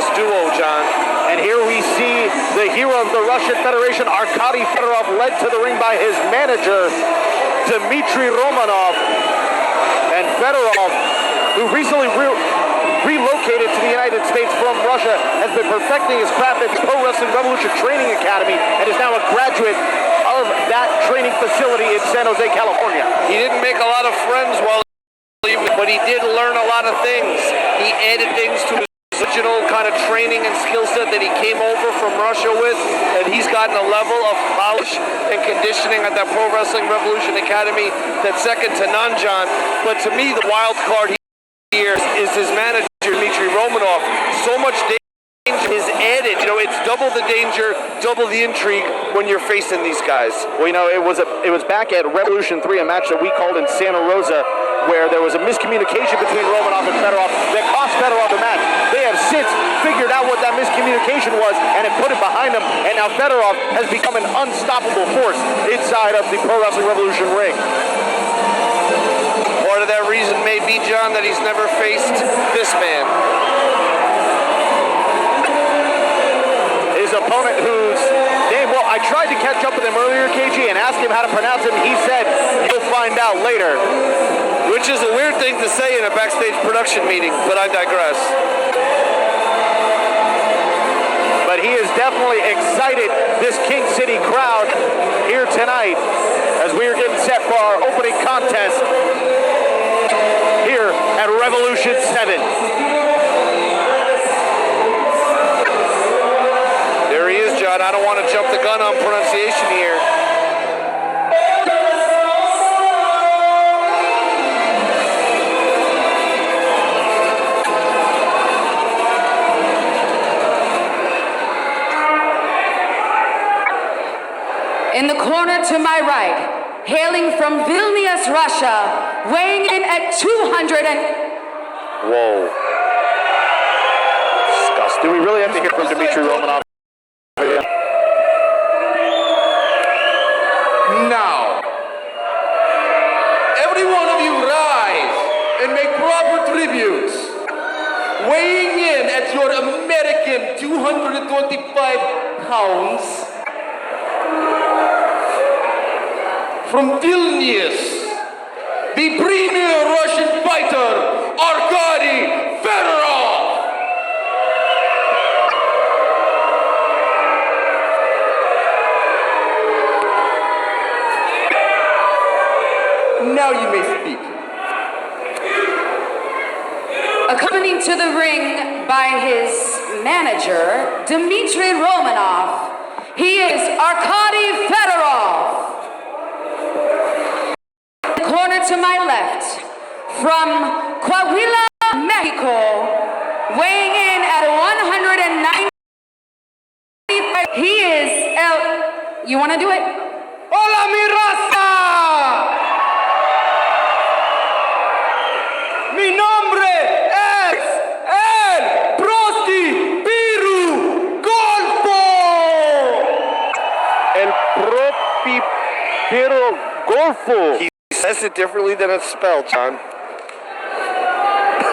this duo, John. And here we see the hero of the Russian Federation, Arkady Federov, led to the ring by his manager, Dmitry Romanov. And Federov, who recently relocated to the United States from Russia, has been perfecting his craft at the Pro Wrestling Revolution Training Academy and is now a graduate of that training facility in San Jose, California. He didn't make a lot of friends but he did learn a lot of things. He added things to his original kind of training and skill set that he came over from Russia with, and he's gotten a level of polish and conditioning at that Pro Wrestling Revolution Academy that's second to none, John. But to me, the wild card here is his manager, Dmitry Romanov. So much danger is added. You know, it's double the danger, double the intrigue when you're facing these guys. Well, you know, it was back at Revolution 3, a match that we called in Santa Rosa, where there was a miscommunication between Romanov and Federov that cost Federov the match. They have since figured out what that miscommunication was and have put it behind them, and now Federov has become an unstoppable force inside of the Pro Wrestling Revolution ring. Part of that reason may be, John, that he's never faced this man. His opponent, whose name, well, I tried to catch up with him earlier, KG, and ask him how to pronounce him. He said, "You'll find out later." Which is a weird thing to say in a backstage production meeting, but I digress. But he is definitely excited, this King City crowd here tonight, as we are getting set for our opening contest here at Revolution 7. There he is, John. I don't want to jump the gun on pronunciation here. In the corner to my right, hailing from Vilnius, Russia, weighing in at 200 and... Whoa. Disgusting. Do we really have to hear from Dmitry Romanov? Now, every one of you rise and make proper tributes. Weighing in at your American 225 pounds, from Vilnius, the premier Russian fighter, Arkady Federov. Now you may speak. Accompanied to the ring by his manager, Dmitry Romanov, he is Arkady Federov. Corner to my left, from Coahuila, Mexico, weighing in at 190. He is you want to do it? Hola, mi raza! Mi nombre es el Prostipirugolfo! El Prostipirugolfo. He says it differently than it's spelled, John.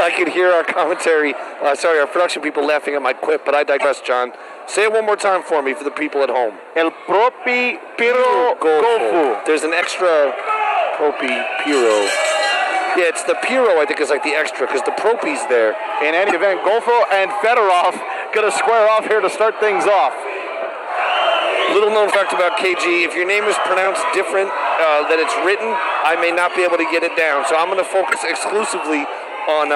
I can hear our commentary, our production people laughing at my quip, but I digress, John. Say it one more time for me, for the people at home. El Prostipirugolfo. There's an extra Propipiro. Yeah, it's the Piro, I think, is like the extra, because the Propi's there. In any event, Golfo and Federov gonna square off here to start things off. Little known fact about KG, if your name is pronounced different than it's written, I may not be able to get it down. So I'm going to focus exclusively on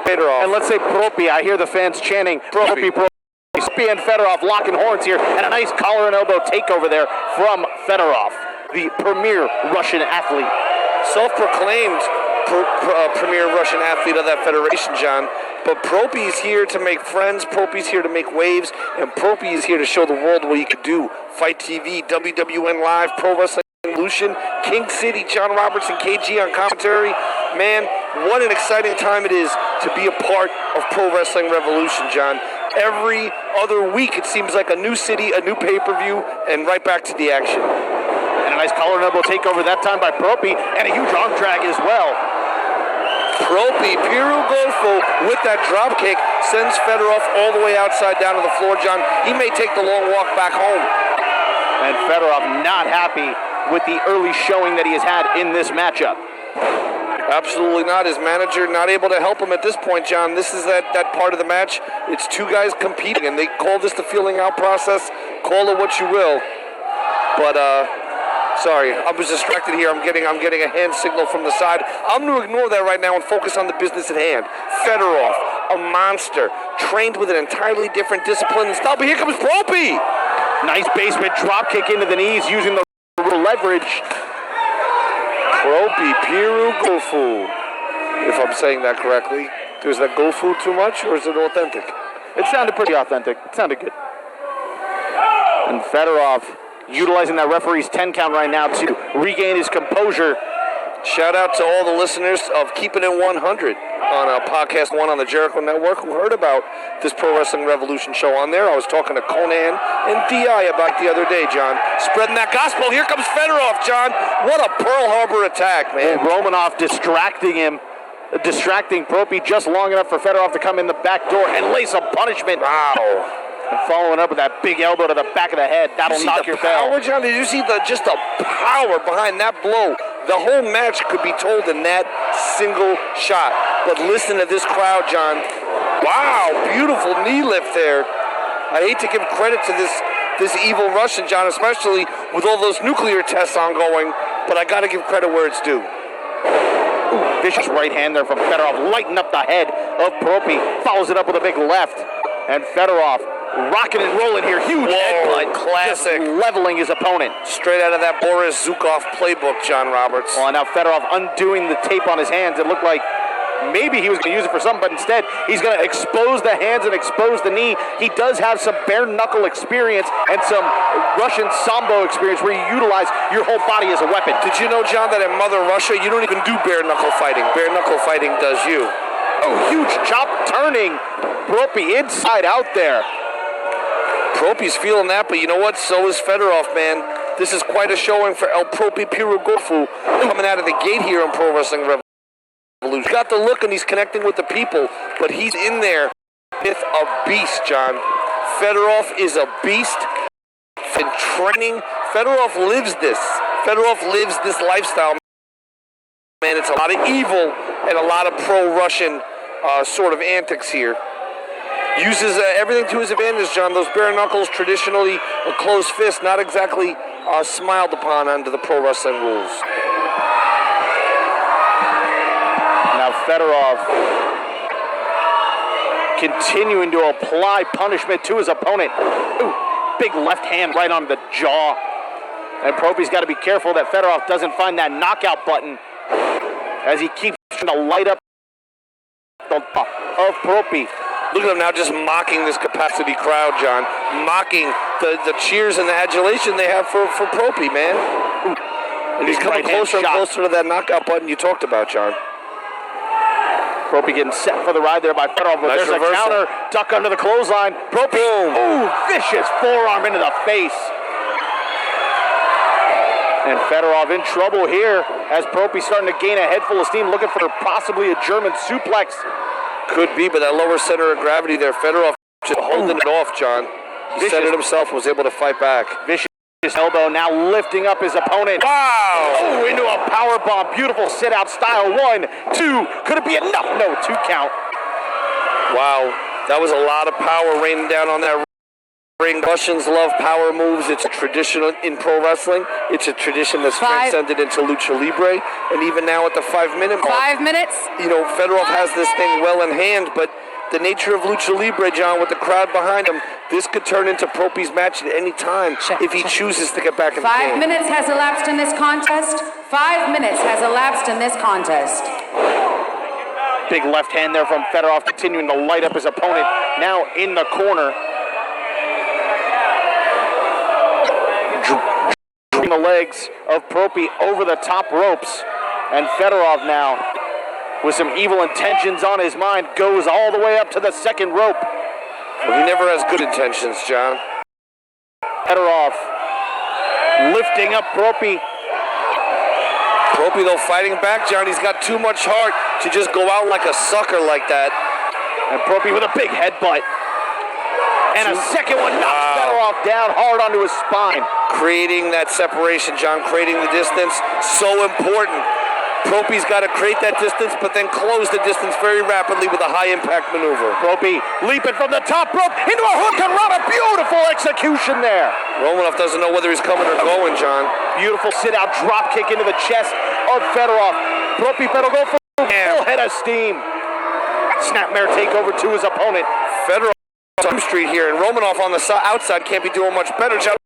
Federov. And let's say Propi. I hear the fans chanting Propi, Propi. Propi and Federov locking horns here, and a nice collar and elbow takeover there from Federov, the premier Russian athlete. Self-proclaimed premier Russian athlete of that federation, John. But Propi's here to make friends, Propi's here to make waves, and Propi is here to show the world what he could do. Fight TV, WWN Live, Pro Wrestling Revolution, King City, John Robertson, KG on commentary. Man, what an exciting time it is to be a part of Pro Wrestling Revolution, John. Every other week it seems like a new city, a new pay-per-view, and right back to the action. And a nice collar and elbow takeover that time by Propi, and a huge arm drag as well. Prostipirugolfo with that drop kick. sends Fedorov all the way outside down to the floor, John. He may take the long walk back home. And Fedorov not happy with the early showing that he has had in this matchup. Absolutely not. His manager not able to help him at this point, John. This is that part of the match. It's two guys competing, and they call this the feeling out process. Call it what you will. But, sorry, I was distracted here. I'm getting a hand signal from the side. I'm going to ignore that right now and focus on the business at hand. Fedorov, a monster, trained with an entirely different discipline and style. But here comes Propi. Nice basement drop kick into the knees using the leverage. Prostipirugolfo, if I'm saying that correctly. Is that Golfu too much, or is it authentic? It sounded pretty authentic. It sounded good. And Fedorov utilizing that referee's 10 count right now to regain his composure. Shout out to all the listeners of Keeping It 100 on Podcast 1 on the Jericho Network who heard about this Pro Wrestling Revolution show on there. I was talking to Conan and D.I. about the other day, John. Spreading that gospel. Here comes Fedorov, John. What a Pearl Harbor attack, man. And Romanov distracting Propi just long enough for Fedorov to come in the back door and lay some punishment. Wow. And following up with that big elbow to the back of the head. That'll knock your power, bell. John? Did you see just the power behind that blow? The whole match could be told in that single shot. But listen to this crowd, John. Wow, beautiful knee lift there. I hate to give credit to this evil Russian, John, especially with all those nuclear tests ongoing, but I got to give credit where it's due. Ooh, vicious right hand there from Fedorov, lighting up the head of Propi. Follows it up with a big left. And Fedorov rocking and rolling here. Huge headbutt. Classic. Just leveling his opponent. Straight out of that Boris Zukov playbook, John Roberts. Well, now Fedorov undoing the tape on his hands. It looked like maybe he was going to use it for something, but instead he's going to expose the hands and expose the knee. He does have some bare knuckle experience and some Russian sambo experience where you utilize your whole body as a weapon. Did you know, John, that in Mother Russia you don't even do bare knuckle fighting? Bare knuckle fighting does you. Oh, huge chop turning Propi inside out there. Propi's feeling that, but you know what? So is Fedorov, man. This is quite a showing for El Prostipirugolfo coming out of the gate here in Pro Wrestling Revolution. He's got the look and he's connecting with the people, but he's in there with a beast, John. Fedorov is a beast. In training, Fedorov lives this. Fedorov lives this lifestyle, man. It's a lot of evil and a lot of pro-Russian sort of antics here. Uses everything to his advantage, John. Those bare knuckles, traditionally a closed fist, not exactly smiled upon under the pro wrestling rules. Now Fedorov continuing to apply punishment to his opponent. Ooh, big left hand right on the jaw. And Propi's got to be careful that Fedorov doesn't find that knockout button as he keeps trying to light up the of Propi. Look at him now just mocking this capacity crowd, John. Mocking the cheers and the adulation they have for Propi, man. And he's coming closer and closer to that knockout button you talked about, John. Propi getting set for the ride there by Fedorov. But nice there's reversal. A counter, duck under the clothesline. Propi, ooh, vicious forearm into the face. And Fedorov in trouble here as Propi's starting to gain a head full of steam, looking for possibly a German suplex. Could be, but that lower center of gravity there, Fedorov just holding it off, John. He said it himself, was able to fight back. Vicious elbow now lifting up his opponent. Wow! Oh, into a power bomb. Beautiful sit-out style. 1, 2. Could it be enough? No, 2 count. Wow, that was a lot of power raining down on that ring. Russians love power moves. It's a tradition in pro wrestling. It's a tradition that's transcended into Lucha Libre. And even now at the 5-minute mark. 5 minutes. You know, Fedorov has this thing well in hand, but the nature of Lucha Libre, John, with the crowd behind him, this could turn into Propi's match at any time if he chooses to get back in the game. 5 minutes has elapsed in this contest. 5 minutes has elapsed in this contest. Big left hand there from Fedorov, continuing to light up his opponent. Now in the corner. The legs of Propi over the top ropes. And Fedorov now, with some evil intentions on his mind, goes all the way up to the second rope. Well, he never has good intentions, John. Fedorov lifting up Propi. Propi, though, fighting back, John. He's got too much heart to just go out like a sucker like that. And Propi with a big headbutt. And a second one knocks Federov down hard onto his spine. Creating that separation, John, creating the distance, so important. Propi's got to create that distance, but then close the distance very rapidly with a high-impact maneuver. Propi leaping from the top rope into a hook and run. A beautiful execution there. Romanov doesn't know whether he's coming or going, John. Beautiful sit-out drop kick into the chest of Federov. Prostipirugolfo full head of steam. Snapmare takeover to his opponent. Federov on Street here, and Romanov on the outside can't be doing much better, John.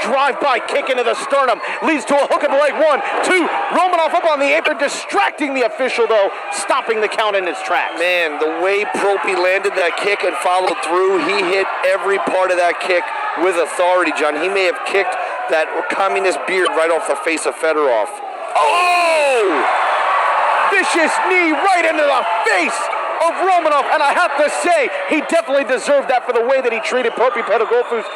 Drive-by kick into the sternum leads to a hook of the leg. 1, 2. Romanov up on the apron, distracting the official, though, stopping the count in its tracks. Man, the way Propi landed that kick and followed through, he hit every part of that kick with authority, John. He may have kicked that communist beard right off the face of Federov. Oh! Vicious knee right into the face of Romanov, and I have to say, he definitely deserved that for the way that he treated Prostipirugolfo's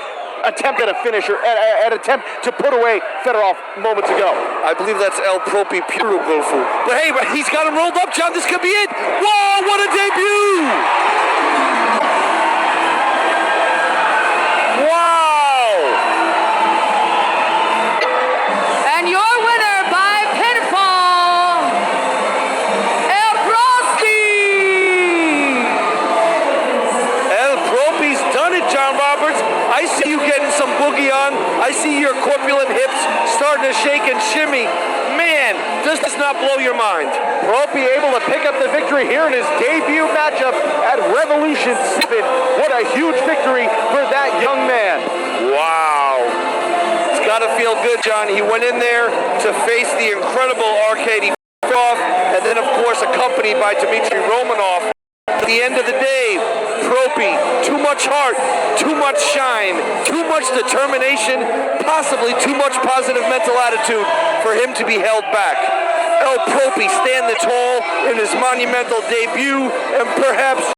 attempt at a finisher, an attempt to put away Federov moments ago. I believe that's Prostipirugolfo. But hey, he's got him rolled up, John. This could be it. Whoa, what a debut! Wow! And your winner by pinfall, Propi's done it, John Roberts. I see you getting some boogie on. I see your corpulent hips starting to shake and shimmy. Man, does this not blow your mind? Propi able to pick up the victory here in his debut matchup at Revolution 7. What a huge victory for that young man. Wow. It's got to feel good, John. He went in there to face the incredible Arkady Federov, and then, of course, accompanied by Dmitry Romanov. At the end of the day, Propi, too much heart, too much shine, too much determination, possibly too much positive mental attitude for him to be held back. Propi standing tall in his monumental debut, and perhaps